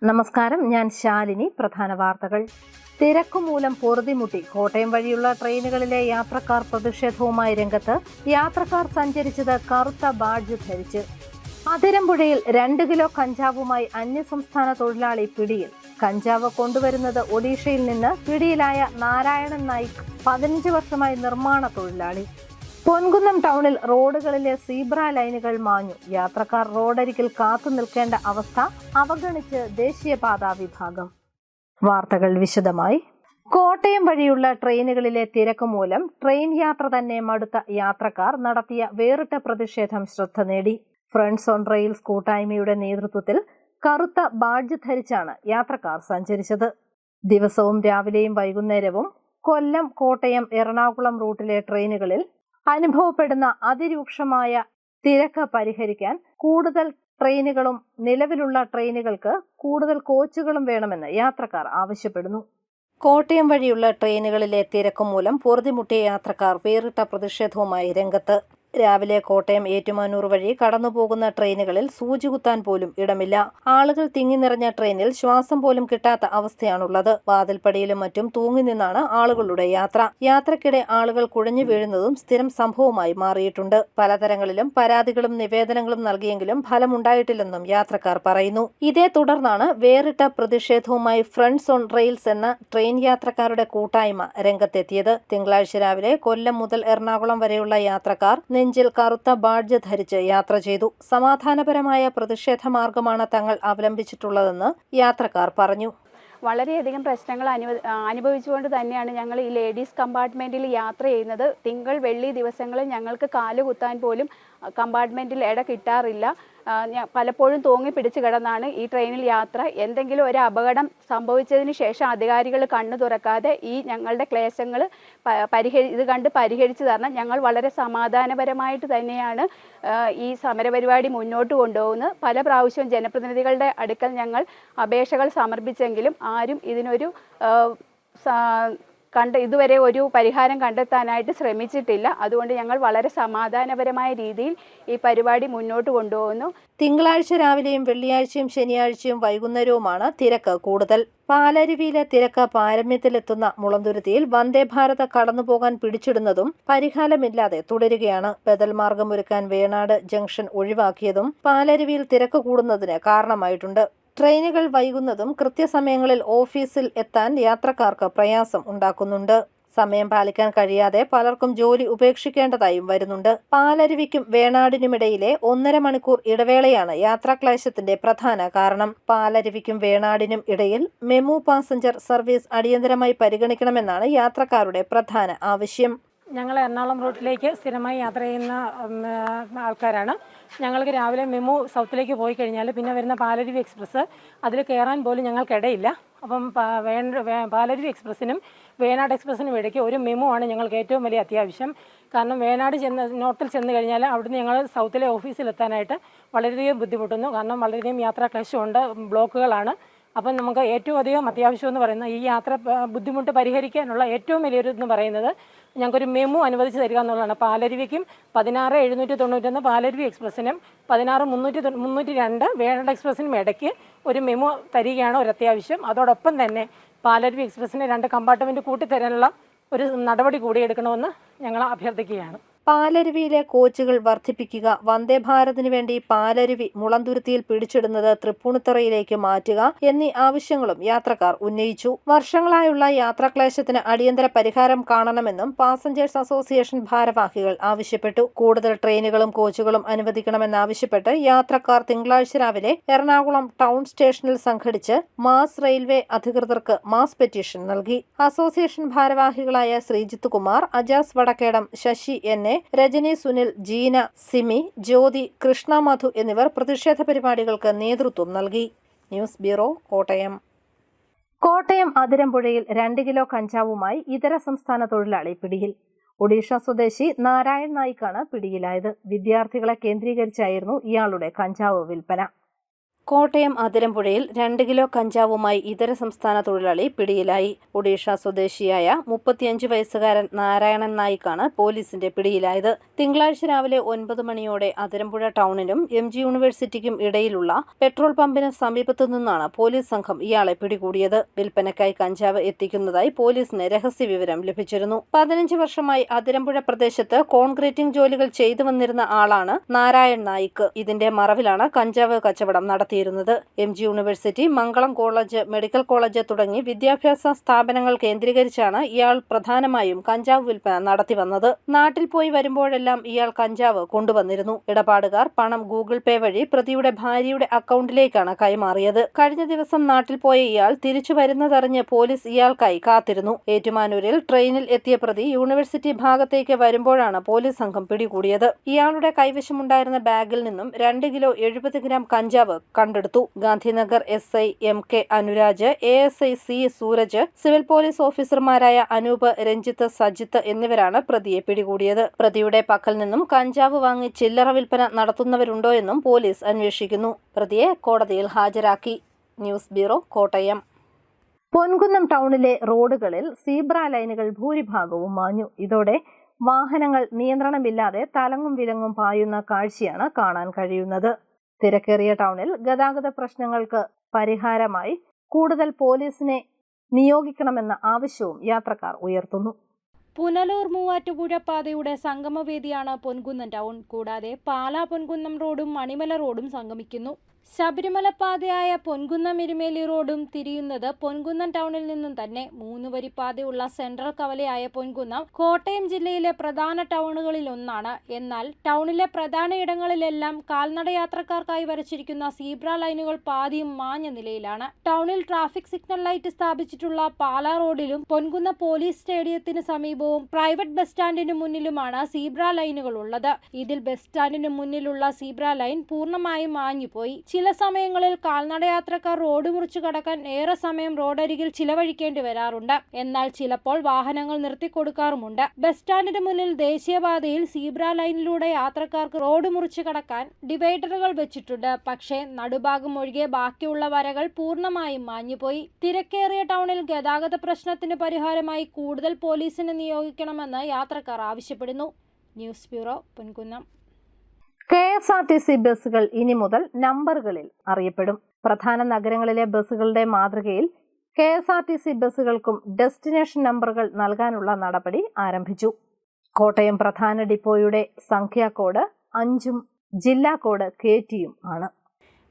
നമസ്കാരം, ഞാൻ ശാലിനി. പ്രധാന വാർത്തകൾ. തിരക്കുമൂലം പൊറുതിമുട്ടി കോട്ടയം വഴിയുള്ള ട്രെയിനുകളിലെ യാത്രക്കാർ പ്രതിഷേധവുമായി രംഗത്ത്. യാത്രക്കാർ സഞ്ചരിച്ചത് കറുത്ത ബാഡ്ജ് ധരിച്ച്. അതിരമ്പുഴയിൽ 2 കിലോ കഞ്ചാവുമായി അന്യസംസ്ഥാന തൊഴിലാളി പിടിയിൽ. കഞ്ചാവ് കൊണ്ടുവരുന്നത് ഒഡീഷയിൽ നിന്ന്. പിടിയിലായ നാരായണൻ നായിക് 15 വർഷമായി നിർമ്മാണ തൊഴിലാളി. പൊൻകുന്നം ടൗണിൽ റോഡുകളിലെ സീബ്ര ലൈനുകൾ മാഞ്ഞു. യാത്രക്കാർ റോഡരികിൽ കാത്തു നിൽക്കേണ്ട അവസ്ഥ. അവഗണിച്ച് ദേശീയപാതാ വിഭാഗം. വാർത്തകൾ വിശദമായി. കോട്ടയം വഴിയുള്ള ട്രെയിനുകളിലെ തിരക്ക് മൂലം ട്രെയിൻ യാത്ര തന്നെ മടുത്ത യാത്രക്കാർ നടത്തിയ വേറിട്ട പ്രതിഷേധം ശ്രദ്ധ നേടി. ഫ്രണ്ട്സ് ഓൺ റെയിൽസ് കൂട്ടായ്മയുടെ നേതൃത്വത്തിൽ കറുത്ത ബാഡ്ജ് ധരിച്ചാണ് യാത്രക്കാർ സഞ്ചരിച്ചത്. ദിവസവും രാവിലെയും വൈകുന്നേരവും കൊല്ലം, കോട്ടയം, എറണാകുളം റൂട്ടിലെ ട്രെയിനുകളിൽ അനുഭവപ്പെടുന്ന അതിരൂക്ഷമായ തിരക്ക് പരിഹരിക്കാൻ കൂടുതൽ ട്രെയിനുകളും നിലവിലുള്ള ട്രെയിനുകൾക്ക് കൂടുതൽ കോച്ചുകളും വേണമെന്ന് യാത്രക്കാർ ആവശ്യപ്പെടുന്നു. കോട്ടയം വഴിയുള്ള ട്രെയിനുകളിലെ തിരക്ക് മൂലം പൊറുതിമുട്ടിയ യാത്രക്കാർ വേറിട്ട പ്രതിഷേധവുമായി രംഗത്ത്. രാവിലെ കോട്ടയം ഏറ്റുമാനൂർ വഴി കടന്നുപോകുന്ന ട്രെയിനുകളിൽ സൂചി കുത്താൻ പോലും ഇടമില്ല. ആളുകൾ തിങ്ങി നിറഞ്ഞ ട്രെയിനിൽ ശ്വാസം പോലും കിട്ടാത്ത അവസ്ഥയാണുള്ളത്. വാതിൽപ്പടിയിലും മറ്റും തൂങ്ങി നിന്നാണ് ആളുകളുടെ യാത്ര. യാത്രക്കിടെ ആളുകൾ കുഴഞ്ഞു വീഴുന്നതും സ്ഥിരം സംഭവമായി മാറിയിട്ടുണ്ട്. പലതരങ്ങളിലും പരാതികളും നിവേദനങ്ങളും നൽകിയെങ്കിലും ഫലമുണ്ടായിട്ടില്ലെന്നും യാത്രക്കാർ പറയുന്നു. ഇതേ തുടർന്നാണ് വേറിട്ട പ്രതിഷേധവുമായി ഫ്രണ്ട്സ് ഓൺ റെയിൽസ് എന്ന ട്രെയിൻ യാത്രക്കാരുടെ കൂട്ടായ്മ രംഗത്തെത്തിയത്. തിങ്കളാഴ്ച രാവിലെ കൊല്ലം മുതൽ എറണാകുളം വരെയുള്ള യാത്രക്കാർ നെഞ്ചിൽ കറുത്ത ബാഡ്ജ് ധരിച്ച് യാത്ര ചെയ്തു. സമാധാനപരമായ പ്രതിഷേധ മാർഗമാണ് തങ്ങൾ അവലംബിച്ചിട്ടുള്ളതെന്ന് യാത്രക്കാർ പറഞ്ഞു. വളരെയധികം പ്രശ്നങ്ങൾ അനുഭവിച്ചുകൊണ്ട് തന്നെയാണ് ഞങ്ങൾ ഈ ലേഡീസ് കമ്പാർട്ട്മെൻറ്റിൽ യാത്ര ചെയ്യുന്നത്. തിങ്കൾ, വെള്ളി ദിവസങ്ങളിൽ ഞങ്ങൾക്ക് കാലുകുത്താൻ പോലും കമ്പാർട്ട്മെൻറ്റിൽ ഇട കിട്ടാറില്ല. പലപ്പോഴും തൂങ്ങി പിടിച്ച് കിടന്നാണ് ഈ ട്രെയിനിൽ യാത്ര. എന്തെങ്കിലും ഒരു അപകടം സംഭവിച്ചതിന് ശേഷം അധികാരികൾ കണ്ണു തുറക്കാതെ ഈ ഞങ്ങളുടെ ക്ലേശങ്ങൾ ഇത് കണ്ട് പരിഹരിച്ചു തരണം. ഞങ്ങൾ വളരെ സമാധാനപരമായിട്ട് തന്നെയാണ് ഈ സമരപരിപാടി മുന്നോട്ട് കൊണ്ടുപോകുന്നത്. പല പ്രാവശ്യവും ജനപ്രതിനിധികളുടെ അടുക്കൽ ഞങ്ങൾ അപേക്ഷകൾ സമർപ്പിച്ചെങ്കിലും ആരും ഇതിനൊരു ഇതുവരെ ഒരു പരിഹാരം കണ്ടെത്താനായിട്ട് ശ്രമിച്ചിട്ടില്ല. അതുകൊണ്ട് ഞങ്ങൾ വളരെ സമാധാനപരമായ രീതിയിൽ ഈ പരിപാടി മുന്നോട്ട് കൊണ്ടുപോകുന്നു. തിങ്കളാഴ്ച രാവിലെയും വെള്ളിയാഴ്ചയും ശനിയാഴ്ചയും വൈകുന്നേരവുമാണ് തിരക്ക് കൂടുതൽ. പാലരുവിയിലെ തിരക്ക് പാരമ്യത്തിലെത്തുന്ന മുളന്തുരുത്തിയിൽ വന്ദേ ഭാരത് കടന്നുപോകാൻ പിടിച്ചിടുന്നതും പരിഹാരമില്ലാതെ തുടരുകയാണ്. ബദൽ മാർഗമൊരുക്കാൻ വേണാട് ജംഗ്ഷൻ ഒഴിവാക്കിയതും പാലരുവിയിൽ തിരക്ക് കൂടുന്നതിന് കാരണമായിട്ടുണ്ട്. ട്രെയിനുകൾ വൈകുന്നതും കൃത്യസമയങ്ങളിൽ ഓഫീസിൽ എത്താൻ യാത്രക്കാർക്ക് പ്രയാസം ഉണ്ടാക്കുന്നുണ്ട്. സമയം പാലിക്കാൻ കഴിയാതെ പലർക്കും ജോലി ഉപേക്ഷിക്കേണ്ടതായും വരുന്നുണ്ട്. പാലരുവിക്കും വേണാടിനുമിടയിലെ 1.5 മണിക്കൂർ ഇടവേളയാണ് യാത്രാക്ലേശത്തിന്റെ പ്രധാന കാരണം. പാലരുവിക്കും വേണാടിനും ഇടയിൽ മെമു പാസഞ്ചർ സർവീസ് അടിയന്തരമായി പരിഗണിക്കണമെന്നാണ് യാത്രക്കാരുടെ പ്രധാന ആവശ്യം. ഞങ്ങൾ എറണാകുളം റൂട്ടിലേക്ക് സ്ഥിരമായി യാത്ര ചെയ്യുന്ന ആൾക്കാരാണ്. ഞങ്ങൾക്ക് രാവിലെ മെമു സൗത്തിലേക്ക് പോയി കഴിഞ്ഞാൽ പിന്നെ വരുന്ന പാലരുവി എക്സ്പ്രസ് അതിൽ കയറാൻ പോലും ഞങ്ങൾക്കിടയില്ല. അപ്പം പാലരുവി എക്സ്പ്രസ്സിനും വേണാട് എക്സ്പ്രസ്സിനും ഇടയ്ക്ക് ഒരു മെമു ആണ് ഞങ്ങൾക്ക് ഏറ്റവും വലിയ അത്യാവശ്യം. കാരണം വേണാട് നോർത്തിൽ ചെന്ന് കഴിഞ്ഞാൽ അവിടുന്ന് ഞങ്ങൾ സൗത്തിലെ ഓഫീസിലെത്താനായിട്ട് വളരെയധികം ബുദ്ധിമുട്ടുന്നു. കാരണം വളരെയധികം യാത്രാക്ലേശമുണ്ട്, ബ്ലോക്കുകളാണ്. അപ്പം നമുക്ക് ഏറ്റവും അധികം അത്യാവശ്യം എന്ന് പറയുന്നത് ഈ യാത്ര ബുദ്ധിമുട്ട് പരിഹരിക്കാനുള്ള ഏറ്റവും വലിയൊരു എന്ന് പറയുന്നത് ഞങ്ങൾക്കൊരു മെമു അനുവദിച്ച് തരിക എന്നുള്ളതാണ്. പാലരുവിക്കും 16,791 പാലരുവി എക്സ്പ്രസ്സിനും 16,302 വേണാട് എക്സ്പ്രസ്സിനും ഇടയ്ക്ക് ഒരു മെമു തരികയാണ് ഒരു അത്യാവശ്യം. അതോടൊപ്പം തന്നെ പാലരുവി എക്സ്പ്രസ്സിന് 2 കമ്പാർട്ട്മെൻറ്റ് കൂട്ടിത്തരാനുള്ള ഒരു നടപടി കൂടി എടുക്കണമെന്ന് ഞങ്ങൾ അഭ്യർത്ഥിക്കുകയാണ്. പാലരുവിയിലെ കോച്ചുകൾ വർദ്ധിപ്പിക്കുക, വന്ദേ ഭാരതിനു വേണ്ടി പാലരുവി മുളന്തുരുത്തിയിൽ പിടിച്ചിടുന്നത് തൃപ്പൂണിത്തുറയിലേക്ക് മാറ്റുക എന്നീ ആവശ്യങ്ങളും യാത്രക്കാർ ഉന്നയിച്ചു. വർഷങ്ങളായുള്ള യാത്രാക്ലേശത്തിന് അടിയന്തര പരിഹാരം കാണണമെന്നും പാസഞ്ചേഴ്സ് അസോസിയേഷൻ ഭാരവാഹികൾ ആവശ്യപ്പെട്ടു. കൂടുതൽ ട്രെയിനുകളും കോച്ചുകളും അനുവദിക്കണമെന്നാവശ്യപ്പെട്ട് യാത്രക്കാർ തിങ്കളാഴ്ച രാവിലെ എറണാകുളം ടൗൺ സ്റ്റേഷനിൽ സംഘടിച്ച് മാസ് റെയിൽവേ അധികൃതർക്ക് മാസ് പെറ്റീഷൻ നൽകി. അസോസിയേഷൻ ഭാരവാഹികളായ ശ്രീജിത്ത് കുമാർ, അജാസ് വടക്കേടം, ശശി എൻ, രജനി, സുനിൽ, ജീന, സിമി, ജ്യോതി, കൃഷ്ണ, മധു എന്നിവർ പ്രതിഷേധ പരിപാടികൾക്ക് നേതൃത്വം നൽകി. News bureau, Kottayam. കോട്ടയം അതിരമ്പുഴയിൽ 2 കിലോ കഞ്ചാവുമായി ഇതര സംസ്ഥാന തൊഴിലാളി പിടിയിൽ. ഒഡീഷ സ്വദേശി നാരായൺ നായിക്കാണ് പിടിയിലായത്. വിദ്യാർത്ഥികളെ കേന്ദ്രീകരിച്ചായിരുന്നു ഇയാളുടെ കഞ്ചാവ് വിൽപ്പന. കോട്ടയം അതിരമ്പുഴയിൽ 2 കിലോ കഞ്ചാവുമായി ഇതര സംസ്ഥാന തൊഴിലാളി പിടിയിലായി. ഒഡീഷ സ്വദേശിയായ 35 വയസ്സുകാരൻ നാരായണൻ നായിക്കാണ് പോലീസിന്റെ പിടിയിലായത്. തിങ്കളാഴ്ച രാവിലെ 9 മണിയോടെ അതിരമ്പുഴ ടൗണിനും MG യൂണിവേഴ്സിറ്റിക്കും ഇടയിലുള്ള പെട്രോൾ പമ്പിന് സമീപത്തു നിന്നാണ് പോലീസ് സംഘം ഇയാളെ പിടികൂടിയത്. വിൽപ്പനയ്ക്കായി കഞ്ചാവ് എത്തിക്കുന്നതായി പോലീസിന് രഹസ്യ വിവരം ലഭിച്ചിരുന്നു. 15 വർഷമായി അതിരമ്പുഴ പ്രദേശത്ത് കോൺക്രീറ്റിംഗ് ജോലികൾ ചെയ്തു വന്നിരുന്ന ആളാണ് നാരായൺ നായിക്ക്. ഇതിന്റെ മറവിലാണ് കഞ്ചാവ് കച്ചവടം നടത്തിയത്. MG യൂണിവേഴ്സിറ്റി, മംഗളം കോളേജ്, മെഡിക്കൽ കോളേജ് തുടങ്ങി വിദ്യാഭ്യാസ സ്ഥാപനങ്ങൾ കേന്ദ്രീകരിച്ചാണ് ഇയാൾ പ്രധാനമായും കഞ്ചാവ് വിൽപ്പന നടത്തിവന്നത്. നാട്ടിൽ പോയി വരുമ്പോഴെല്ലാം ഇയാൾ കഞ്ചാവ് കൊണ്ടുവന്നിരുന്നു. ഇടപാടുകാർ പണം ഗൂഗിൾ പേ വഴി പ്രതിയുടെ ഭാര്യയുടെ അക്കൗണ്ടിലേക്കാണ് കൈമാറിയത്. കഴിഞ്ഞ ദിവസം നാട്ടിൽ പോയ ഇയാൾ തിരിച്ചു വരുന്നതറിഞ്ഞ് പോലീസ് ഇയാൾക്കായി കാത്തിരുന്നു. ഏറ്റുമാനൂരിൽ ട്രെയിനിൽ എത്തിയ പ്രതി യൂണിവേഴ്സിറ്റി ഭാഗത്തേക്ക് വരുമ്പോഴാണ് പോലീസ് സംഘം പിടികൂടിയത്. ഇയാളുടെ കൈവശമുണ്ടായിരുന്ന ബാഗിൽ നിന്നും 2 കിലോ 70 ഗ്രാം കഞ്ചാവ് കണ്ടെടുത്തു. Gandhinagar SI MK Anuraj, ASI C Sooraj, civil police ഓഫീസർമാരായ അനൂപ്, രഞ്ജിത്ത്, സജിത്ത് എന്നിവരാണ് പ്രതിയെ പിടികൂടിയത്. പ്രതിയുടെ പക്കൽ നിന്നും കഞ്ചാവ് വാങ്ങി ചില്ലറ വിൽപ്പന നടത്തുന്നവരുണ്ടോ എന്നും പോലീസ് അന്വേഷിക്കുന്നു. പ്രതിയെ കോടതിയിൽ ഹാജരാക്കി. News bureau, Kottayam. പൊൻകുന്നം ടൗണിലെ റോഡുകളിൽ സീബ്ര ലൈനുകൾ ഭൂരിഭാഗവും മാഞ്ഞു. ഇതോടെ വാഹനങ്ങൾ നിയന്ത്രണമില്ലാതെ തലങ്ങും വിലങ്ങും പായുന്ന കാഴ്ചയാണ് കാണാൻ കഴിയുന്നത്. തിരക്കേറിയ ടൗണിൽ ഗതാഗത പ്രശ്നങ്ങൾക്ക് പരിഹാരമായി കൂടുതൽ പോലീസിനെ നിയോഗിക്കണമെന്ന ആവശ്യവും യാത്രക്കാർ ഉയർത്തുന്നു. പുനലൂർ മൂവാറ്റുപുഴ പാതയുടെ സംഗമവേദിയാണ് പൊൻകുന്നം ടൗൺ. കൂടാതെ പാലാ പൊൻകുന്നം റോഡും മണിമല റോഡും സംഗമിക്കുന്നു. ശബരിമല പാതയായ പൊൻകുന്നം എരുമേലി റോഡും തിരിയുന്നത് പൊൻകുന്നം ടൗണിൽ നിന്നും തന്നെ. 3 വരി പാതയുള്ള സെൻട്രൽ കവലയായ പൊൻകുന്നം കോട്ടയം ജില്ലയിലെ പ്രധാന ടൗണുകളിൽ ഒന്നാണ്. എന്നാൽ ടൗണിലെ പ്രധാന ഇടങ്ങളിലെല്ലാം കാൽനടയാത്രക്കാർക്കായി വരച്ചിരിക്കുന്ന സീബ്ര ലൈനുകൾ പാതിയും മാഞ്ഞ നിലയിലാണ്. ടൗണിൽ ട്രാഫിക് സിഗ്നൽ ലൈറ്റ് സ്ഥാപിച്ചിട്ടുള്ള പാലാ റോഡിലും പൊൻകുന്നം പോലീസ് സ്റ്റേഡിയത്തിന് സമീപവും പ്രൈവറ്റ് ബസ് സ്റ്റാൻഡിന് മുന്നിലുമാണ് സീബ്ര ലൈനുകൾ ഉള്ളത്. ഇതിൽ ബസ് സ്റ്റാൻഡിന് മുന്നിലുള്ള സീബ്ര ലൈൻ പൂർണ്ണമായും മാഞ്ഞുപോയി. ചില സമയങ്ങളിൽ കാൽനടയാത്രക്കാർ റോഡ് മുറിച്ചു കടക്കാൻ ഏറെ സമയം റോഡരികിൽ ചിലവഴിക്കേണ്ടി വരാറുണ്ട്. എന്നാൽ ചിലപ്പോൾ വാഹനങ്ങൾ നിർത്തിക്കൊടുക്കാറുമുണ്ട്. ബസ് സ്റ്റാൻഡിന് മുന്നിൽ ദേശീയപാതയിൽ സീബ്ര ലൈനിലൂടെ യാത്രക്കാർക്ക് റോഡ് മുറിച്ചു കടക്കാൻ ഡിവൈഡറുകൾ വെച്ചിട്ടുണ്ട്. പക്ഷേ നടുഭാഗം ഒഴികെ ബാക്കിയുള്ള വരകൾ പൂർണ്ണമായും മാഞ്ഞുപോയി. തിരക്കേറിയ ടൗണിൽ ഗതാഗത പ്രശ്നത്തിന് പരിഹാരമായി കൂടുതൽ പോലീസിനെ നിയോഗിക്കണമെന്ന് യാത്രക്കാർ ആവശ്യപ്പെടുന്നു. News bureau, Ponkunnam. KSRTC ബസ്സുകൾ ഇനി മുതൽ നമ്പറുകളിൽ അറിയപ്പെടും. പ്രധാന നഗരങ്ങളിലെ ബസ്സുകളുടെ മാതൃകയിൽ KSRTC ബസ്സുകൾക്കും ഡെസ്റ്റിനേഷൻ നമ്പറുകൾ നൽകാനുള്ള നടപടി ആരംഭിച്ചു. കോട്ടയം പ്രധാന ഡിപ്പോയുടെ സംഖ്യാ കോഡ് 5ഉം ജില്ലാ കോഡ് KTയും ആണ്.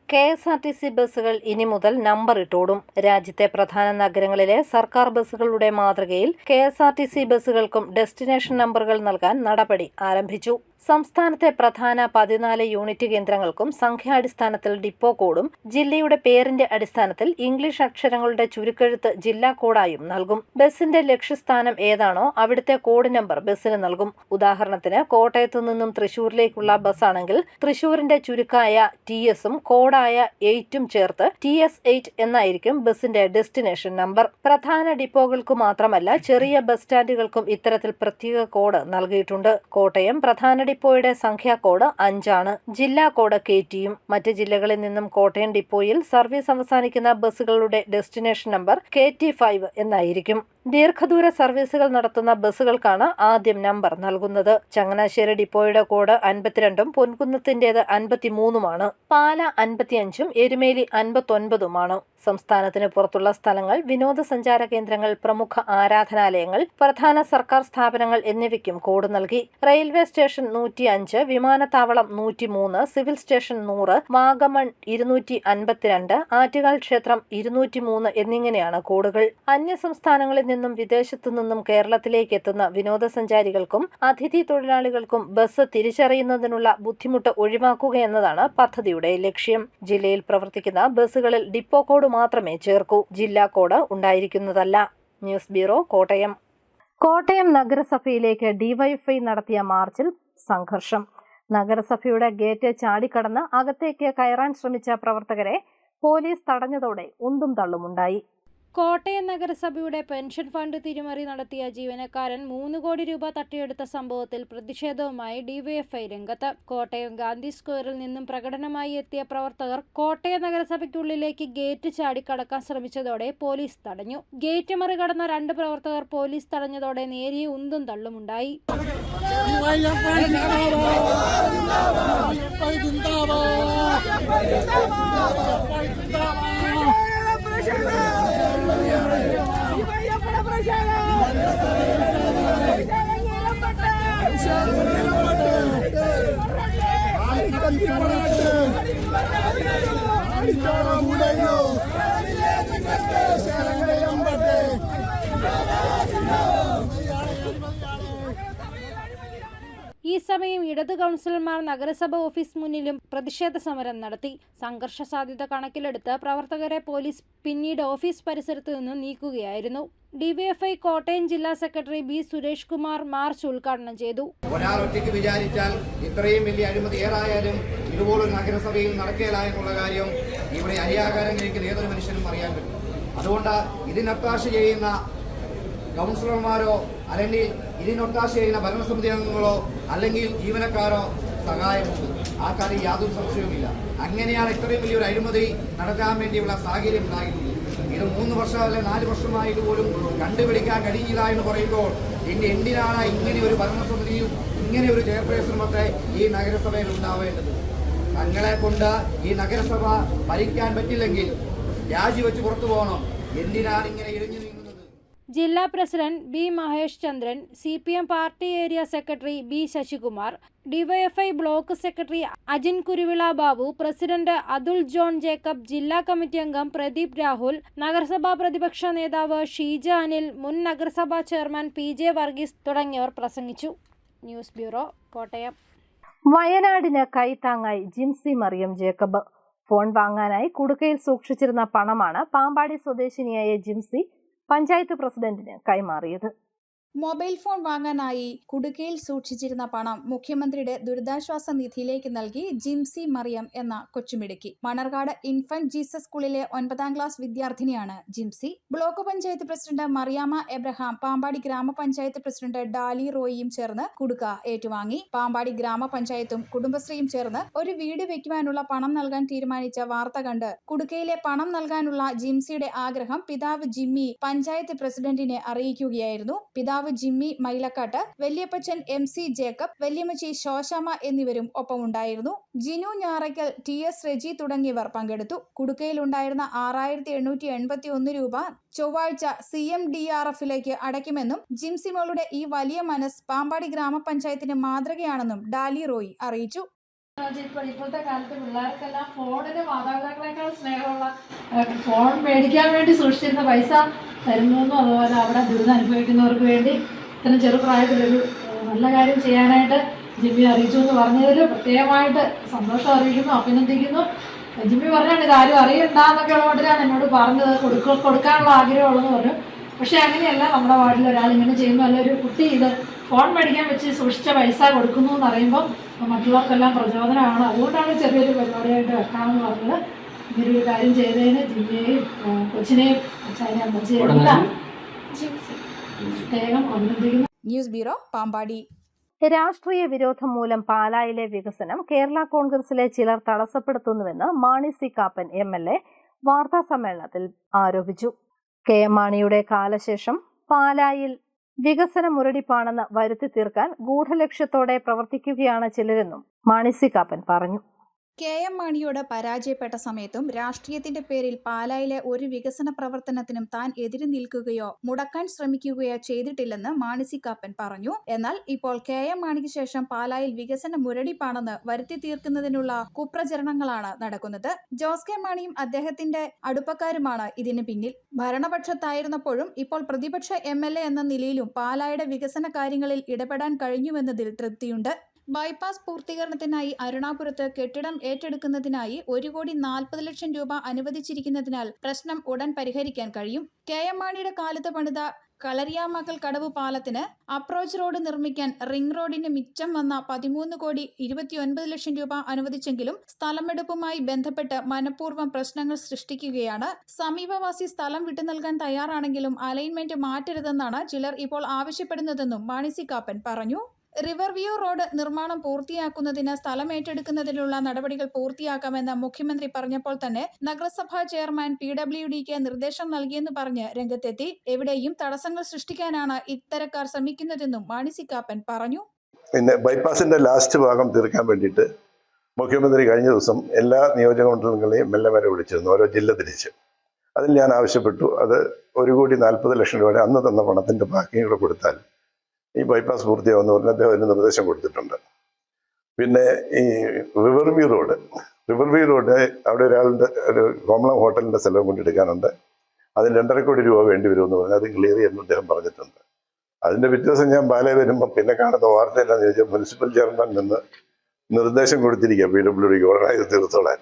KSRTC ബസ്സുകൾ ഇനി മുതൽ നമ്പർ ഇട്ടോടും. രാജ്യത്തെ പ്രധാന നഗരങ്ങളിലെ സർക്കാർ ബസ്സുകളുടെ മാതൃകയിൽ KSRTC ബസ്സുകൾക്കും ഡെസ്റ്റിനേഷൻ നമ്പറുകൾ നൽകാൻ നടപടി ആരംഭിച്ചു. സംസ്ഥാനത്തെ പ്രധാന 14 യൂണിറ്റ് കേന്ദ്രങ്ങൾക്കും സംഖ്യാടിസ്ഥാനത്തിൽ ഡിപ്പോ കോഡും ജില്ലയുടെ പേരിന്റെ അടിസ്ഥാനത്തിൽ ഇംഗ്ലീഷ് അക്ഷരങ്ങളുടെ ചുരുക്കെഴുത്ത് ജില്ലാ കോഡായും നൽകും. ബസിന്റെ ലക്ഷ്യസ്ഥാനം ഏതാണോ അവിടുത്തെ കോഡ് നമ്പർ ബസ്സിന് നൽകും. ഉദാഹരണത്തിന് കോട്ടയത്തു നിന്നും തൃശൂരിലേക്കുള്ള ബസ്സാണെങ്കിൽ തൃശൂരിന്റെ ചുരുക്കായ TSഉം കോഡായ 8ഉം ചേർത്ത് TS8 എന്നായിരിക്കും ബസിന്റെ ഡെസ്റ്റിനേഷൻ നമ്പർ. പ്രധാന ഡിപ്പോകൾക്ക് മാത്രമല്ല ചെറിയ ബസ് സ്റ്റാൻഡുകൾക്കും ഇത്തരത്തിൽ പ്രത്യേക കോഡ് നൽകിയിട്ടുണ്ട്. കോട്ടയം പ്രധാന ഡിപ്പോയുടെ സംഖ്യാ കോഡ് 5 ആണ്. ജില്ലാ കോഡ് KTയും. മറ്റ് ജില്ലകളിൽ നിന്നും കോട്ടയം ഡിപ്പോയിൽ സർവീസ് അവസാനിക്കുന്ന ബസ്സുകളുടെ ഡെസ്റ്റിനേഷൻ നമ്പർ KT5 എന്നായിരിക്കും. ദീർഘദൂര സർവീസുകൾ നടത്തുന്ന ബസ്സുകൾക്കാണ് ആദ്യം നമ്പർ നൽകുന്നത്. ചങ്ങനാശ്ശേരി ഡിപ്പോയുടെ കോഡ് 52ഉം പൊൻകുന്നത്തിന്റേത് 53ഉമാണ്. പാല 55ഉം എരുമേലി 59ഉമാണ്. സംസ്ഥാനത്തിന് പുറത്തുള്ള സ്ഥലങ്ങൾ, വിനോദസഞ്ചാര കേന്ദ്രങ്ങൾ, പ്രമുഖ ആരാധനാലയങ്ങൾ, പ്രധാന സർക്കാർ സ്ഥാപനങ്ങൾ എന്നിവയ്ക്കും കോഡ് നൽകി. റെയിൽവേ സ്റ്റേഷൻ 105, വിമാനത്താവളം 103, സിവിൽ സ്റ്റേഷൻ 100, വാഗമൺ 252, ആറ്റുകാൽ ക്ഷേത്രം 203 എന്നിങ്ങനെയാണ് കോഡുകൾ. അന്യ സംസ്ഥാനങ്ങളിൽ നിന്നും വിദേശത്തു നിന്നും കേരളത്തിലേക്ക് എത്തുന്ന വിനോദസഞ്ചാരികൾക്കും അതിഥി തൊഴിലാളികൾക്കും ബസ് തിരിച്ചറിയുന്നതിനുള്ള ബുദ്ധിമുട്ട് ഒഴിവാക്കുക എന്നതാണ് പദ്ധതിയുടെ ലക്ഷ്യം. ജില്ലയിൽ പ്രവർത്തിക്കുന്ന ബസ്സുകളിൽ ഡിപ്പോ കോഡ് മാത്രമേ ചേർക്കൂ. ജില്ലാ കോഡ് ഉണ്ടായിരിക്കുന്നതല്ല. News bureau, Kottayam. കോട്ടയം നഗരസഭയിലേക്ക് DYFI നടത്തിയ മാർച്ചിൽ സംഘർഷം. നഗരസഭയുടെ ഗേറ്റ് ചാടിക്കടന്ന് അകത്തേക്ക് കയറാൻ ശ്രമിച്ച പ്രവർത്തകരെ പോലീസ് തടഞ്ഞതോടെ ഉന്തും തള്ളുമുണ്ടായി. കോട്ടയം നഗരസഭയുടെ പെൻഷൻ ഫണ്ട് തിരിമറി നടത്തിയ ജീവനക്കാരൻ 3 കോടി രൂപ തട്ടിയെടുത്ത സംഭവത്തിൽ പ്രതിഷേധവുമായി ഡിവൈഎഫ്ഐ രംഗത്ത്. കോട്ടയം ഗാന്ധി സ്ക്വയറിൽ നിന്നും പ്രകടനമായി എത്തിയ പ്രവർത്തകർ കോട്ടയം നഗരസഭയ്ക്കുള്ളിലേക്ക് ഗേറ്റ് ചാടി കടക്കാൻ ശ്രമിച്ചതോടെ പോലീസ് തടഞ്ഞു. ഗേറ്റ് മറികടന്ന 2 പ്രവർത്തകർ പോലീസ് തടഞ്ഞതോടെ നേരിയ ഉന്തും തള്ളുമുണ്ടായി. ഈ സമയം ഇടത് കൗൺസിലർമാർ നഗരസഭ ഓഫീസ് മുന്നിലും പ്രതിഷേധ സമരം നടത്തി. സംഘർഷ സാധ്യത കണക്കിലെടുത്ത് പ്രവർത്തകരെ പോലീസ് പിന്നീട് ഓഫീസ് പരിസരത്ത് നിന്ന് നീക്കുകയായിരുന്നു. ഡിവൈഎഫ്ഐ കോട്ടയം ജില്ലാ secretary B Suresh Kumar March ഉദ്ഘാടനം ചെയ്തു. ഒരാൾ ഒറ്റയ്ക്ക് വിചാരിച്ചാൽ ഇത്രയും വലിയ അഴിമതി ഏറായാലും ഇതുപോലൊരു നഗരസഭയിൽ നടക്കില്ല എന്നുള്ള കാര്യം ഇവിടെ അരിയാകാരം കഴിക്കുന്ന ഏതൊരു മനുഷ്യനും അറിയാൻ പറ്റും. അതുകൊണ്ട് ഇതിനൊത്താശ ചെയ്യുന്ന കൗൺസിലർമാരോ അല്ലെങ്കിൽ ഇതിനൊത്താശ ചെയ്യുന്ന ഭരണസമിതി അംഗങ്ങളോ അല്ലെങ്കിൽ ജീവനക്കാരോ സഹായമുണ്ട്. ആ കാര്യം യാതൊരു സംശയവുമില്ല. അങ്ങനെയാണ് ഇത്രയും വലിയൊരു അഴിമതി നടക്കാൻ വേണ്ടിയുള്ള സാഹചര്യം ഉണ്ടായിരുന്നത്. ഇത് 3 വർഷം അല്ലെ 4 വർഷമായിട്ട് പോലും കണ്ടുപിടിക്കാൻ കഴിയില്ല എന്ന് പറയുമ്പോൾ പിന്നെ എന്തിനാണ് ഇങ്ങനെ ഒരു ഭരണസമിതിയും ഇങ്ങനെ ഒരു ചെയർപേഴ്സണുമൊക്കെ ഈ നഗരസഭയിൽ ഉണ്ടാവേണ്ടത്? തങ്ങളെ കൊണ്ട് ഈ നഗരസഭ ഭരിക്കാൻ പറ്റില്ലെങ്കിൽ രാജിവെച്ച് പുറത്തു പോകണം. എന്തിനാണ് ഇങ്ങനെ ഇഴഞ്ഞു നീങ്ങുന്നത്? ജില്ലാ president B Mahesh Chandran, CPM party area secretary B Sasikumar, DYFI block secretary Ajin Kuruvila Babu, president Athul John Jacob, ജില്ലാ കമ്മിറ്റി അംഗം പ്രദീപ് രാഹുൽ, നഗരസഭാ പ്രതിപക്ഷ നേതാവ് ഷീജ അനിൽ, മുൻ നഗരസഭാ ചെയർമാൻ PJ വർഗീസ് തുടങ്ങിയവർ പ്രസംഗിച്ചു. ന്യൂസ് ബ്യൂറോ, കോട്ടയം. വയനാടിന് കൈത്താങ്ങായി ജിംസി മറിയം ജേക്കബ്. ഫോൺ വാങ്ങാനായി കുടുക്കയിൽ സൂക്ഷിച്ചിരുന്ന പണമാണ് പാമ്പാടി സ്വദേശിനിയായ ജിംസി പഞ്ചായത്ത് പ്രസിഡന്റിന് കൈമാറിയത്. മൊബൈൽ ഫോൺ വാങ്ങാനായി കുടുക്കയിൽ സൂക്ഷിച്ചിരുന്ന പണം മുഖ്യമന്ത്രിയുടെ ദുരിതാശ്വാസ നിധിയിലേക്ക് നൽകി ജിംസി മറിയം എന്ന കൊച്ചുമിടുക്കി. മണർകാട് ഇൻഫന്റ് ജീസസ് സ്കൂളിലെ 9ാം ക്ലാസ് വിദ്യാർത്ഥിനിയാണ് ജിംസി. ബ്ലോക്ക് പഞ്ചായത്ത് പ്രസിഡന്റ് മറിയാമ്മ എബ്രഹാം, പാമ്പാടി ഗ്രാമപഞ്ചായത്ത് പ്രസിഡന്റ് ഡാലി റോയിയും ചേർന്ന് കുടുക്ക ഏറ്റുവാങ്ങി. പാമ്പാടി ഗ്രാമപഞ്ചായത്തും കുടുംബശ്രീയും ചേർന്ന് ഒരു വീട് വെക്കുവാനുള്ള പണം നൽകാൻ തീരുമാനിച്ച വാർത്ത കണ്ട് കുടുക്കയിലെ പണം നൽകാനുള്ള ജിംസിയുടെ ആഗ്രഹം പിതാവ് ജിമ്മി പഞ്ചായത്ത് പ്രസിഡന്റിനെ അറിയിക്കുകയായിരുന്നു. പിതാവ് ജിമ്മി മൈലക്കാട്ട്, വല്യപ്പച്ചൻ MC ജേക്കബ്, വല്യമ്മച്ചി ശോശാമ എന്നിവരും ഒപ്പമുണ്ടായിരുന്നു. ജിനു ഞാറയ്ക്കൽ, TS റെജി തുടങ്ങിയവർ പങ്കെടുത്തു. കുടുക്കയിലുണ്ടായിരുന്ന 6881 രൂപ ചൊവ്വാഴ്ച CMDRFിലേക്ക് അടയ്ക്കുമെന്നും ജിംസിമോളുടെ ഈ വലിയ മനസ്സ് പാമ്പാടി ഗ്രാമപഞ്ചായത്തിന് മാതൃകയാണെന്നും ഡാലി റോയി അറിയിച്ചു. ഇപ്പോഴത്തെ കാലത്ത് പിള്ളേർക്കെല്ലാം ഫോണിന് മാതാപിതാക്കളെക്കാൾ സ്നേഹമുള്ള ഫോൺ മേടിക്കാൻ വേണ്ടി സൂക്ഷിച്ചിരുന്ന പൈസ തരുന്നതെന്നും അതുപോലെ അവിടെ ദുരിതം അനുഭവിക്കുന്നവർക്ക് വേണ്ടി ഇത്തരം ചെറുപ്രായത്തിലൊരു നല്ല കാര്യം ചെയ്യാനായിട്ട് ജിമ്മി അറിയിച്ചു എന്ന് പറഞ്ഞതിൽ പ്രത്യേകമായിട്ട് സന്തോഷം അറിയിക്കുന്നു, അഭിനന്ദിക്കുന്നു. ജിമ്മി പറഞ്ഞാണ് ഇതാരും അറിയണ്ടെന്നൊക്കെ ഉള്ള മട്ടിലാണ് എന്നോട് പറഞ്ഞത്, കൊടുക്കാനുള്ള ആഗ്രഹമുള്ളതെന്ന് പറഞ്ഞു. പക്ഷേ അങ്ങനെയല്ല, നമ്മുടെ വാർഡിൽ ഒരാൾ ഇങ്ങനെ ചെയ്യുന്നു, അല്ല ഒരു കുട്ടി ഇത് ഫോൺ മേടിക്കാൻ വെച്ച് സൂക്ഷിച്ച പൈസ കൊടുക്കുന്നു എന്ന് അറിയുമ്പം മറ്റുള്ളവർക്കെല്ലാം പ്രചോദനമാണ്. അതുകൊണ്ടാണ് ചെറിയൊരു പരിപാടിയായിട്ട് വെക്കാമെന്ന് പറഞ്ഞത്. ഇങ്ങനൊരു കാര്യം ചെയ്തതിന് ജിമ്മയെയും കൊച്ചിനെയും അമ്മച്ചിയെല്ലാം പ്രത്യേകം അഭിനന്ദിക്കുന്നു. News bureau, Pampady. രാഷ്ട്രീയ വിരോധം മൂലം പാലായിലെ വികസനം കേരള കോൺഗ്രസിലെ ചിലർ തടസ്സപ്പെടുത്തുന്നുവെന്ന് മാണി സി കാപ്പൻ MLA വാർത്താസമ്മേളനത്തിൽ ആരോപിച്ചു. KM മാണിയുടെ കാലശേഷം പാലായിൽ വികസന മുരടിപ്പാണെന്ന് വരുത്തി തീർക്കാൻ ഗൂഢലക്ഷ്യത്തോടെ പ്രവർത്തിക്കുകയാണ് ചിലരെന്നും മാണി സി കാപ്പൻ പറഞ്ഞു. KM മാണിയോട് പരാജയപ്പെട്ട സമയത്തും രാഷ്ട്രീയത്തിന്റെ പേരിൽ പാലായിലെ ഒരു വികസന പ്രവർത്തനത്തിനും താൻ എതിര് നിൽക്കുകയോ മുടക്കാൻ ശ്രമിക്കുകയോ ചെയ്തിട്ടില്ലെന്ന് മാണി സി കാപ്പൻ പറഞ്ഞു. എന്നാൽ ഇപ്പോൾ KM മാണിക്ക് ശേഷം പാലായിൽ വികസന മുരടിപ്പാണെന്ന് വരുത്തി തീർക്കുന്നതിനുള്ള കുപ്രചരണങ്ങളാണ് നടക്കുന്നത്. ജോസ് കെ മാണിയും അദ്ദേഹത്തിന്റെ അടുപ്പക്കാരുമാണ് ഇതിന് പിന്നിൽ. ഭരണപക്ഷത്തായിരുന്നപ്പോഴും ഇപ്പോൾ പ്രതിപക്ഷ MLA എന്ന നിലയിലും പാലായുടെ വികസന കാര്യങ്ങളിൽ ഇടപെടാൻ കഴിഞ്ഞുവെന്നതിൽ തൃപ്തിയുണ്ട്. ബൈപ്പാസ് പൂർത്തീകരണത്തിനായി അരുണാപുരത്ത് കെട്ടിടം ഏറ്റെടുക്കുന്നതിനായി 1,40,00,000 രൂപ അനുവദിച്ചിരിക്കുന്നതിനാൽ പ്രശ്നം ഉടൻ പരിഹരിക്കാൻ കഴിയും. KM മാണിയുടെ കാലത്ത് പണിത കളരിയാമക്കൽ കടവ് പാലത്തിന് അപ്രോച്ച് റോഡ് നിർമ്മിക്കാൻ റിംഗ് റോഡിന് മിച്ചം വന്ന 13,29,00,000 രൂപ അനുവദിച്ചെങ്കിലും സ്ഥലമെടുപ്പുമായി ബന്ധപ്പെട്ട് മനഃപൂർവ്വം പ്രശ്നങ്ങൾ സൃഷ്ടിക്കുകയാണ്. സമീപവാസി സ്ഥലം വിട്ടു നൽകാൻ തയ്യാറാണെങ്കിലും അലൈൻമെന്റ് മാറ്റരുതെന്നാണ് ചിലർ ഇപ്പോൾ ആവശ്യപ്പെടുന്നതെന്നും മാണി സി കാപ്പൻ പറഞ്ഞു. റിവർ വ്യൂ റോഡ് നിർമ്മാണം പൂർത്തിയാക്കുന്നതിന് സ്ഥലം ഏറ്റെടുക്കുന്നതിനുള്ള നടപടികൾ പൂർത്തിയാക്കാമെന്ന് മുഖ്യമന്ത്രി പറഞ്ഞപ്പോൾ തന്നെ നഗരസഭാ ചെയർമാൻ PWDക്ക് നിർദ്ദേശം നൽകിയെന്ന് പറഞ്ഞ് രംഗത്തെത്തി. എവിടെയും തടസ്സങ്ങൾ സൃഷ്ടിക്കാനാണ് ഇത്തരക്കാർ ശ്രമിക്കുന്നതെന്നും മാണി സി കാപ്പൻ പറഞ്ഞു. പിന്നെ ബൈപ്പാസിന്റെ ലാസ്റ്റ് ഭാഗം തീർക്കാൻ വേണ്ടിയിട്ട് മുഖ്യമന്ത്രി കഴിഞ്ഞ ദിവസം എല്ലാ നിയോജക മണ്ഡലങ്ങളെയും മെല്ലെ വിളിച്ചിരുന്നു, ഓരോ ജില്ല തിരിച്ച്. അതിൽ ഞാൻ ആവശ്യപ്പെട്ടു, അത് 1,40,00,000 രൂപയുടെ അന്ന് തന്ന പണത്തിന്റെ ബാക്കിയും കൂടെ കൊടുത്താൽ ഈ ബൈപ്പാസ് പൂർത്തിയാവുമെന്ന് പറഞ്ഞ് അദ്ദേഹം അതിന് നിർദ്ദേശം കൊടുത്തിട്ടുണ്ട്. പിന്നെ ഈ റിവർ വ്യൂ റോഡ് അവിടെ ഒരാളുടെ ഒരു കോമളം ഹോട്ടലിന്റെ സ്ഥലം കൊണ്ടെടുക്കാനുണ്ട്. അതിന് 2.5 കോടി രൂപ വേണ്ടി വരുമെന്ന് പറഞ്ഞാൽ അത് ക്ലിയർ ചെയ്യുമെന്ന് അദ്ദേഹം പറഞ്ഞിട്ടുണ്ട്. അതിന്റെ പിറ്റേ ദിവസം ഞാൻ പാലയിൽ വരുമ്പോൾ പിന്നെ കാണുന്ന വാർത്ത എന്താണെന്ന് ചോദിച്ചാൽ മുനിസിപ്പൽ ചെയർമാൻ നിന്ന് നിർദ്ദേശം കൊടുത്തിരിക്കുക PWDക്ക് ഉടനെ ഇത് തീർത്തോളാൻ.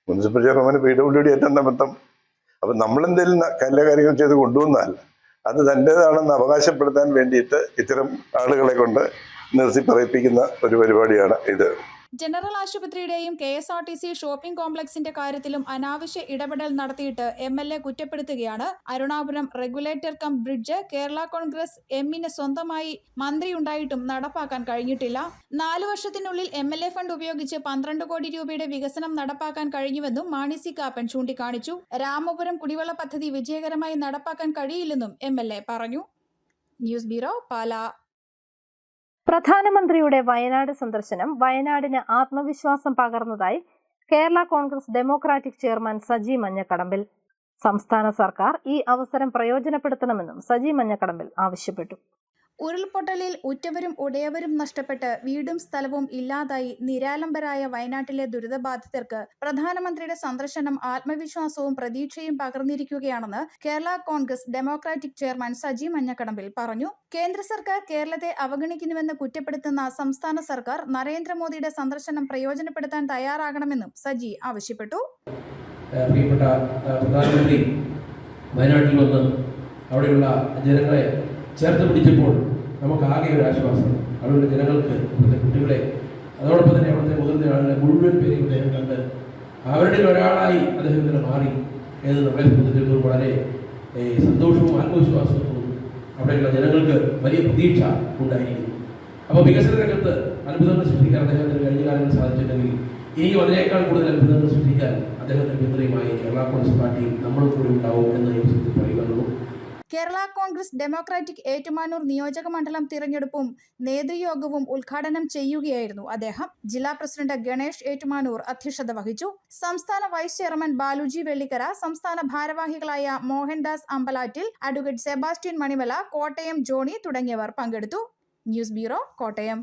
മുനിസിപ്പൽ ചെയർമാന് PWD ഏറ്റെന്ന ബന്ധം. അപ്പം നമ്മളെന്തെങ്കിലും നല്ല കാര്യങ്ങൾ ചെയ്ത് കൊണ്ടുവന്നാൽ അത് തൻ്റേതാണെന്ന് അവകാശപ്പെടുത്താൻ വേണ്ടിയിട്ട് ഇത്തരം ആളുകളെ കൊണ്ട് നിർത്തി പറയിപ്പിക്കുന്ന ഒരു പരിപാടിയാണ് ഇത്. ജനറൽ ആശുപത്രിയുടെയും KSRTC ഷോപ്പിംഗ് കോംപ്ലക്സിന്റെ കാര്യത്തിലും അനാവശ്യ ഇടപെടൽ നടത്തിയിട്ട് MLA കുറ്റപ്പെടുത്തുകയാണ്. Arunapuram regulator cum bridge Kerala Congress എമ്മിന് സ്വന്തമായി മന്ത്രിയുണ്ടായിട്ടും നടപ്പാക്കാൻ കഴിഞ്ഞിട്ടില്ല. 4 വർഷത്തിനുള്ളിൽ MLA ഫണ്ട് ഉപയോഗിച്ച് 12 കോടി രൂപയുടെ വികസനം നടപ്പാക്കാൻ കഴിഞ്ഞുവെന്നും മാണി സി കാപ്പൻ ചൂണ്ടിക്കാണിച്ചു. രാമപുരം കുടിവെള്ള പദ്ധതി വിജയകരമായി നടപ്പാക്കാൻ കഴിയില്ലെന്നും MLA പറഞ്ഞു. News bureau, Pala. പ്രധാനമന്ത്രിയുടെ വയനാട് സന്ദർശനം വയനാടിന് ആത്മവിശ്വാസം പകർന്നതായി കേരള കോൺഗ്രസ് ഡെമോക്രാറ്റിക് ചെയർമാൻ സജി മഞ്ഞക്കടമ്പിൽ. സംസ്ഥാന സർക്കാർ ഈ അവസരം പ്രയോജനപ്പെടുത്തണമെന്നും സജി മഞ്ഞക്കടമ്പിൽ ആവശ്യപ്പെട്ടു. ഉരുൾപൊട്ടലിൽ ഉറ്റവരും ഉടയവരും നഷ്ടപ്പെട്ട് വീടും സ്ഥലവും ഇല്ലാതായി നിരാലംബരായ വയനാട്ടിലെ ദുരിതബാധിതർക്ക് പ്രധാനമന്ത്രിയുടെ സന്ദർശനം ആത്മവിശ്വാസവും പ്രതീക്ഷയും പകർന്നിരിക്കുകയാണെന്ന് കേരള കോൺഗ്രസ് ഡെമോക്രാറ്റിക് ചെയർമാൻ സജി മഞ്ഞക്കടമ്പിൽ പറഞ്ഞു. കേന്ദ്ര സർക്കാർ കേരളത്തെ അവഗണിക്കുന്നുവെന്ന് കുറ്റപ്പെടുത്തുന്ന സംസ്ഥാന സർക്കാർ നരേന്ദ്രമോദിയുടെ സന്ദർശനം പ്രയോജനപ്പെടുത്താൻ തയ്യാറാകണമെന്നും സജി ആവശ്യപ്പെട്ടു. പ്രിയപ്പെട്ട പ്രധാനമന്ത്രി വയനാട്ടിൽ വന്ന് അവിടെയുള്ള ജനങ്ങളെ ചേർത്ത് പിടിച്ചപ്പോൾ നമുക്കാകെ ഒരു ആശ്വാസം. അവിടെയുള്ള ജനങ്ങൾക്ക്, അവിടുത്തെ കുട്ടികളെ, അതോടൊപ്പം തന്നെ അവിടുത്തെ മുതിർന്ന ആളുകളെ മുഴുവൻ പേരെയും അദ്ദേഹം കണ്ട് അവരുടെ ഒരാളായി അദ്ദേഹത്തിന് മാറി എന്ന് നമ്മളെ സംബന്ധിച്ചിടത്തോളം വളരെ സന്തോഷവും ആത്മവിശ്വാസവും തോന്നുന്നു. അവിടെയുള്ള ജനങ്ങൾക്ക് വലിയ പ്രതീക്ഷ ഉണ്ടായിരിക്കുന്നു. അപ്പോൾ വികസന രംഗത്ത് അത്ഭുതങ്ങൾ സൃഷ്ടിക്കാൻ അദ്ദേഹത്തിന് കഴിഞ്ഞ കാലങ്ങളിൽ സാധിച്ചിട്ടുണ്ടെങ്കിൽ ഇനിയും അതിനേക്കാൾ കൂടുതൽ അത്ഭുതങ്ങൾ സൃഷ്ടിക്കാൻ അദ്ദേഹത്തിന് പിന്തുണയുമായി കേരള കോൺഗ്രസ് പാർട്ടി നമ്മളും കൂടി ഉണ്ടാവും എന്ന് ഈ അവസരത്തിൽ പറയുവാനുള്ളൂ. കേരള കോൺഗ്രസ് ഡെമോക്രാറ്റിക് ഏറ്റുമാനൂർ നിയോജക മണ്ഡലം തിരഞ്ഞെടുപ്പും നേതൃയോഗവും ഉദ്ഘാടനം ചെയ്യുകയായിരുന്നു അദ്ദേഹം. ജില്ലാ പ്രസിഡന്റ് ഗണേഷ് ഏറ്റുമാനൂർ അധ്യക്ഷത വഹിച്ചു. സംസ്ഥാന വൈസ് ചെയർമാൻ ബാലുജി വെള്ളിക്കര, സംസ്ഥാന ഭാരവാഹികളായ Mohandas Ambalattil, advocate Sebastian Manimala, Kottayam Johnny തുടങ്ങിയവർ പങ്കെടുത്തു. News bureau, Kottayam.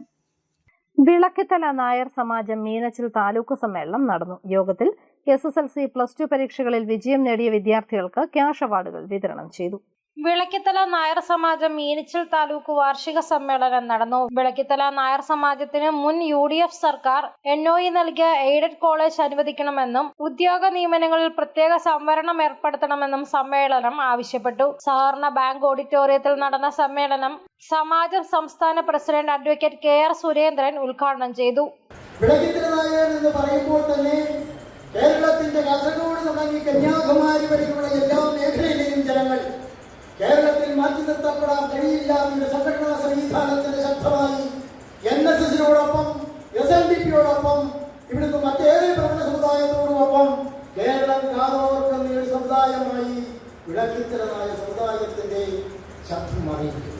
വിളക്കിത്തല നായർ സമാജം മീനച്ചിൽ താലൂക്ക് സമ്മേളനം നടന്നു. യോഗത്തിൽ SSLC, +2 പരീക്ഷകളിൽ വിജയം നേടിയ വിദ്യാർത്ഥികൾക്ക് ക്യാഷ് അവാർഡുകൾ വിതരണം ചെയ്തു. വിളക്കിത്തല നായർ സമാജം മീനച്ചിൽ താലൂക്ക് വാർഷിക സമ്മേളനം നടന്നു. വിളക്കിത്തല നായർ സമാജത്തിന് മുൻ UDF സർക്കാർ NOE നൽകിയ എയ്ഡഡ് കോളേജ് അനുവദിക്കണമെന്നും ഉദ്യോഗ നിയമനങ്ങളിൽ പ്രത്യേക സംവരണം ഏർപ്പെടുത്തണമെന്നും സമ്മേളനം ആവശ്യപ്പെട്ടു. സഹകരണ ബാങ്ക് ഓഡിറ്റോറിയത്തിൽ നടന്ന സമ്മേളനം സമാജം സംസ്ഥാന പ്രസിഡന്റ് അഡ്വക്കേറ്റ് KR സുരേന്ദ്രൻ ഉദ്ഘാടനം ചെയ്തു. വിളക്കിത്തല നായർ എന്ന് പറയുമ്പോൾ തന്നെ കേരളത്തിന്റെ കാസർഗോഡ് തുടങ്ങി കന്യാകുമാരി വരെയുള്ള എല്ലാ മേഖലയിലെയും ജനങ്ങൾ കേരളത്തിൽ മാറ്റി നിർത്തപ്പെടാൻ കഴിയില്ലാത്ത സംഘടനാ സംവിധാനത്തിന് ശക്തമായി NSSനോടൊപ്പം SNDPയോടൊപ്പം ഇവിടുന്ന് മറ്റേറെ പ്രബല സമുദായത്തോടൊപ്പം കേരളം കാതോർക്കുന്ന ഒരു സമുദായമായി വിളക്കിത്തരമായ സമുദായത്തിന്റെ ശക്തി മാറിയിരിക്കുന്നു.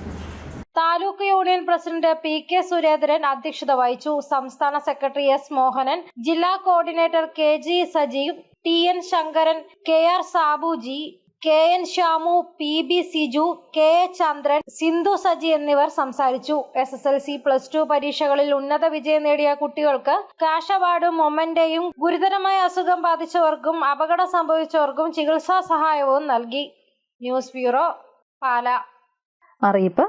Taluk union president PK Surendran അധ്യക്ഷത വഹിച്ചു. സംസ്ഥാന സെക്രട്ടറി S മോഹനൻ, ജില്ലാ coordinator KG Sajeev, TN Sankaran, KR Sabuji, KN Shamu, PB Siju, KA Chandran, Sindhu Saji എന്നിവർ സംസാരിച്ചു. SSLC, +2 പരീക്ഷകളിൽ ഉന്നത വിജയം നേടിയ കുട്ടികൾക്ക് ക്യാഷ് അവാർഡും മൊമെന്റയും, ഗുരുതരമായ അസുഖം ബാധിച്ചവർക്കും അപകടം സംഭവിച്ചവർക്കും ചികിത്സാ സഹായവും നൽകി. News bureau, Pala. അറിയിപ്പ്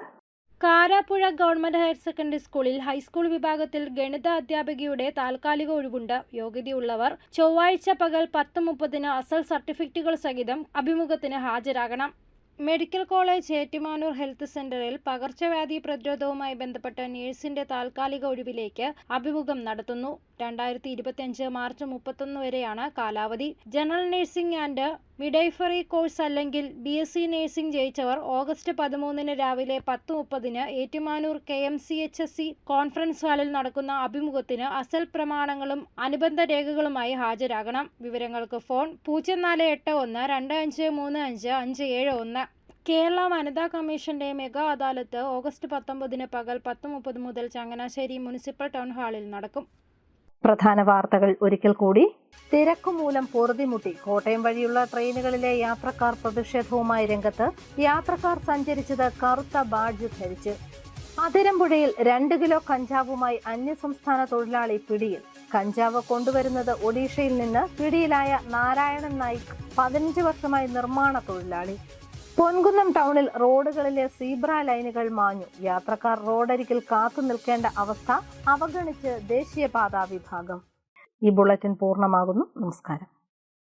കാരാപ്പുഴ ഗവൺമെന്റ് ഹയർ സെക്കൻഡറി സ്കൂളിൽ ഹൈസ്കൂൾ വിഭാഗത്തിൽ ഗണിത അധ്യാപികയുടെ താൽക്കാലിക ഒഴിവുണ്ട്. യോഗ്യതയുള്ളവർ ചൊവ്വാഴ്ച പകൽ 10:30 അസൽ സർട്ടിഫിക്കറ്റുകൾ സഹിതം അഭിമുഖത്തിന് ഹാജരാകണം. മെഡിക്കൽ കോളേജ് ഏറ്റുമാനൂർ ഹെൽത്ത് സെന്ററിൽ പകർച്ചവ്യാധി പ്രതിരോധവുമായി ബന്ധപ്പെട്ട നഴ്സിന്റെ താൽക്കാലിക ഒഴിവിലേക്ക് അഭിമുഖം നടത്തുന്നു. 2025 മാർച്ച് 31 വരെയാണ് കാലാവധി. ജനറൽ നഴ്സിംഗ് ആൻഡ് മിഡൈഫറി കോഴ്സ് അല്ലെങ്കിൽ BSc നഴ്സിംഗ് ജയിച്ചവർ ഓഗസ്റ്റ് 13 രാവിലെ 10:30 ഏറ്റുമാനൂർ KMCHSC കോൺഫറൻസ് ഹാളിൽ നടക്കുന്ന അഭിമുഖത്തിന് അസൽ പ്രമാണങ്ങളും അനുബന്ധ രേഖകളുമായി ഹാജരാകണം. വിവരങ്ങൾക്ക് ഫോൺ 048125355571. കേരള വനിതാ കമ്മീഷന്റെ മെഗാ അദാലത്ത് ഓഗസ്റ്റ് 19 പകൽ 10:30 മുതൽ ചങ്ങനാശ്ശേരി മുനിസിപ്പൽ ടൗൺ ഹാളിൽ നടക്കും. പ്രധാന വാർത്തകൾ ഒരിക്കൽ കൂടി. തിരക്കുമൂലം പൊറുതിമുട്ടി കോട്ടയം വഴിയുള്ള ട്രെയിനുകളിലെ യാത്രക്കാർ പ്രതിഷേധവുമായി രംഗത്ത്. യാത്രക്കാർ സഞ്ചരിച്ചത് കറുത്ത ബാഡ്ജ് ധരിച്ച്. അതിരമ്പുഴയിൽ 2 കിലോ കഞ്ചാവുമായി അന്യസംസ്ഥാന തൊഴിലാളി പിടിയിൽ. കഞ്ചാവ് കൊണ്ടുവരുന്നത് ഒഡീഷയിൽ നിന്ന്. പിടിയിലായ നാരായണൻ നായിക് 15 വർഷമായി നിർമ്മാണ തൊഴിലാളി. പൊൻകുന്നം ടൗണിൽ റോഡുകളിലെ സീബ്ര ലൈനുകൾ മാഞ്ഞു. യാത്രക്കാർ റോഡരികിൽ കാത്തു നിൽക്കേണ്ട അവസ്ഥ. അവഗണിച്ച് ദേശീയപാതാ വിഭാഗം. ഈ ബുള്ളറ്റിൻ പൂർണ്ണമാകുന്നു. നമസ്കാരം.